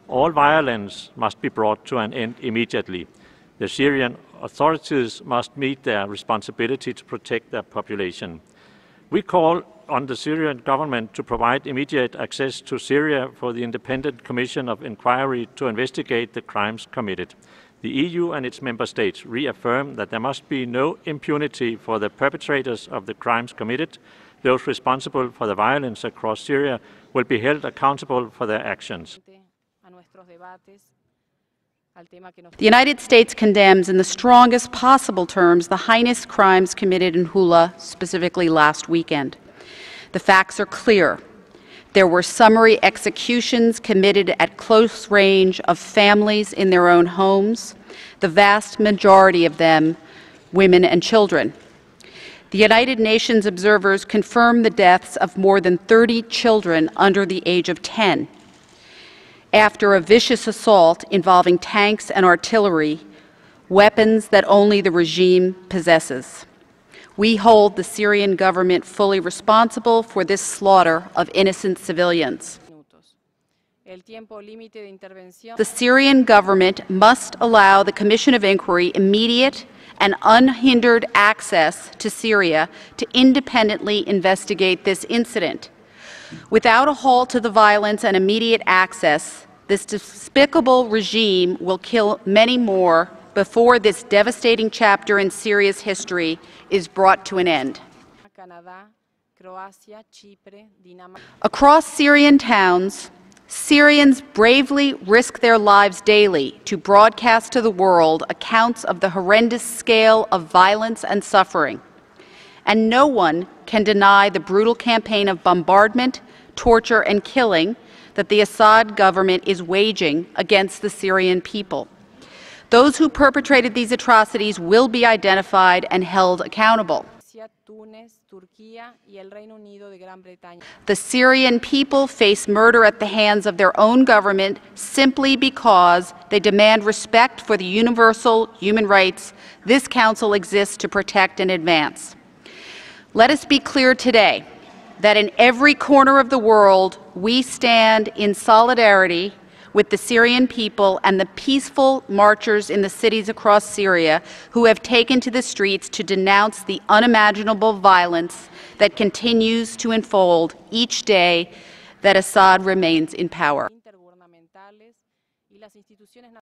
All violence must be brought to an end immediately. The Syrian authorities must meet their responsibility to protect their population. We call on the Syrian government to provide immediate access to Syria for the Independent Commission of Inquiry to investigate the crimes committed. The EU and its member states reaffirm that there must be no impunity for the perpetrators of the crimes committed. Those responsible for the violence across Syria will be held accountable for their actions. The United States condemns in the strongest possible terms the heinous crimes committed in El-Houleh, specifically last weekend. The facts are clear. There were summary executions committed at close range of families in their own homes, the vast majority of them women and children. The United Nations observers confirmed the deaths of more than 30 children under the age of 10. After a vicious assault involving tanks and artillery, weapons that only the regime possesses. We hold the Syrian government fully responsible for this slaughter of innocent civilians. The Syrian government must allow the Commission of Inquiry immediate and unhindered access to Syria to independently investigate this incident. Without a halt to the violence and immediate access, this despicable regime will kill many more before this devastating chapter in Syria's history is brought to an end. Across Syrian towns, Syrians bravely risk their lives daily to broadcast to the world accounts of the horrendous scale of violence and suffering. And no one can deny the brutal campaign of bombardment, torture, and killing that the Assad government is waging against the Syrian people. Those who perpetrated these atrocities will be identified and held accountable. The Syrian people face murder at the hands of their own government simply because they demand respect for the universal human rights this Council exists to protect and advance. Let us be clear today that in every corner of the world we stand in solidarity with the Syrian people and the peaceful marchers in the cities across Syria who have taken to the streets to denounce the unimaginable violence that continues to unfold each day that Assad remains in power.